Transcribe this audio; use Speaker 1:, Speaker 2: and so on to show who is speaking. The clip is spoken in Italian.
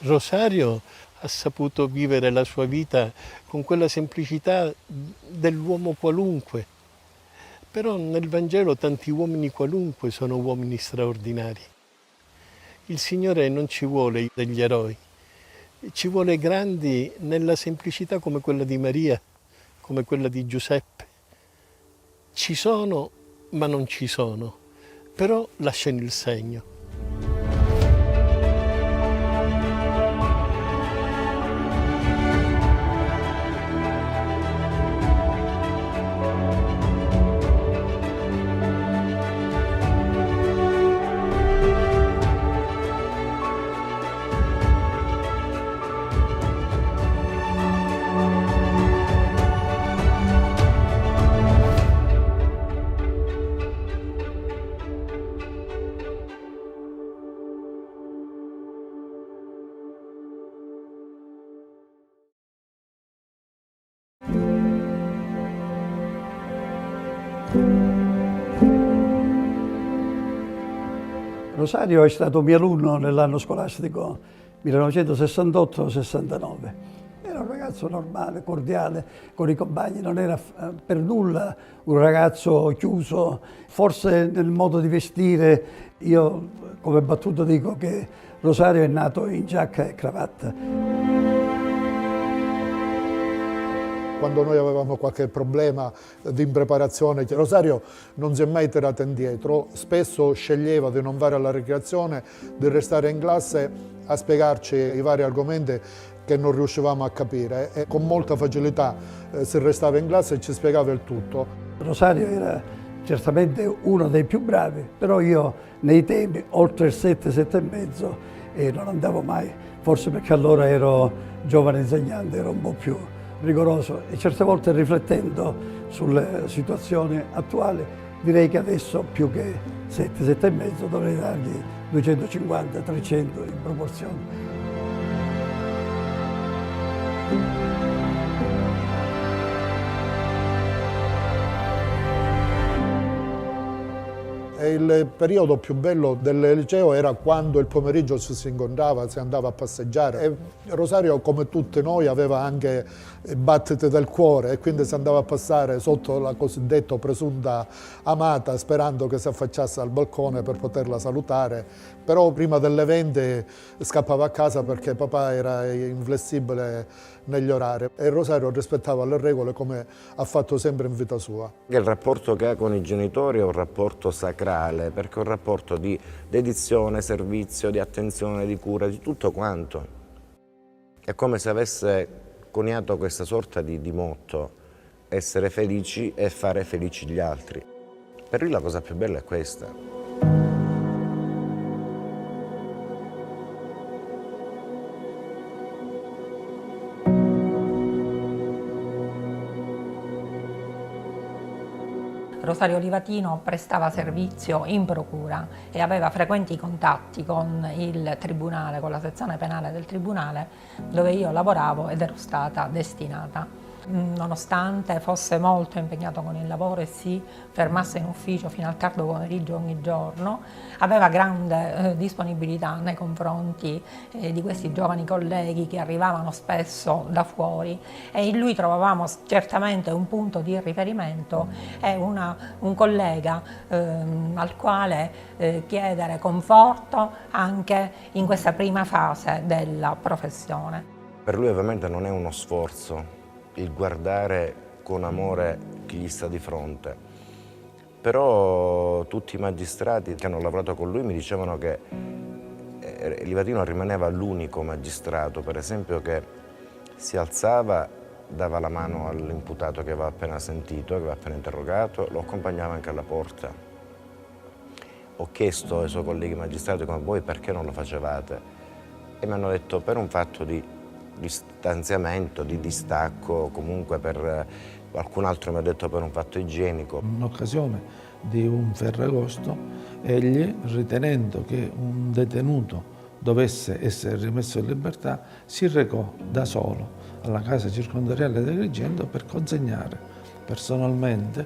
Speaker 1: Rosario ha saputo vivere la sua vita con quella semplicità dell'uomo qualunque. Però nel Vangelo tanti uomini qualunque sono uomini straordinari. Il Signore non ci vuole degli eroi, ci vuole grandi nella semplicità come quella di Maria, come quella di Giuseppe. Ci sono, ma non ci sono, però lasciano il segno.
Speaker 2: Rosario è stato mio alunno nell'anno scolastico 1968-69. Era un ragazzo normale, cordiale con i compagni, non era per nulla un ragazzo chiuso. Forse nel modo di vestire, io come battuta dico che Rosario è nato in giacca e cravatta.
Speaker 3: Quando noi avevamo qualche problema di impreparazione, Rosario non si è mai tirato indietro, spesso sceglieva di non fare la ricreazione, di restare in classe a spiegarci i vari argomenti che non riuscivamo a capire e con molta facilità si restava in classe e ci spiegava il tutto.
Speaker 2: Rosario era certamente uno dei più bravi, però io nei temi oltre il 7, 7 e mezzo non andavo mai, forse perché allora ero giovane insegnante, ero un po' più rigoroso e certe volte riflettendo sulle situazioni attuali direi che adesso più che 7, 7 e mezzo dovrei dargli 250, 300 in proporzione.
Speaker 3: Il periodo più bello del liceo era quando il pomeriggio si incontrava, si andava a passeggiare. E Rosario, come tutti noi, aveva anche battite del cuore e quindi si andava a passare sotto la cosiddetta presunta amata sperando che si affacciasse al balcone per poterla salutare. Però prima delle 20 scappava a casa perché papà era inflessibile negli orari e Rosario rispettava le regole come ha fatto sempre in vita sua.
Speaker 4: Il rapporto che ha con i genitori è un rapporto sacrale, perché è un rapporto di dedizione, servizio, di attenzione, di cura, di tutto quanto. È come se avesse coniato questa sorta di motto: essere felici e fare felici gli altri. Per lui la cosa più bella è questa.
Speaker 5: Rosario Livatino prestava servizio in procura e aveva frequenti contatti con il tribunale, con la sezione penale del tribunale dove io lavoravo ed ero stata destinata. Nonostante fosse molto impegnato con il lavoro e si fermasse in ufficio fino al tardo pomeriggio ogni giorno, aveva grande disponibilità nei confronti di questi giovani colleghi che arrivavano spesso da fuori e in lui trovavamo certamente un punto di riferimento e un collega al quale chiedere conforto anche in questa prima fase della professione.
Speaker 4: Per lui ovviamente non è uno sforzo il guardare con amore chi gli sta di fronte, però tutti i magistrati che hanno lavorato con lui mi dicevano che Livatino rimaneva l'unico magistrato, per esempio, che si alzava, dava la mano all'imputato che aveva appena sentito, che aveva appena interrogato, lo accompagnava anche alla porta. Ho chiesto ai suoi colleghi magistrati come voi perché non lo facevate e mi hanno detto per un fatto di distanziamento, di distacco, comunque per qualcun altro mi ha detto per un fatto igienico.
Speaker 6: In occasione di un Ferragosto, egli, ritenendo che un detenuto dovesse essere rimesso in libertà, si recò da solo alla casa circondariale di Agrigento per consegnare personalmente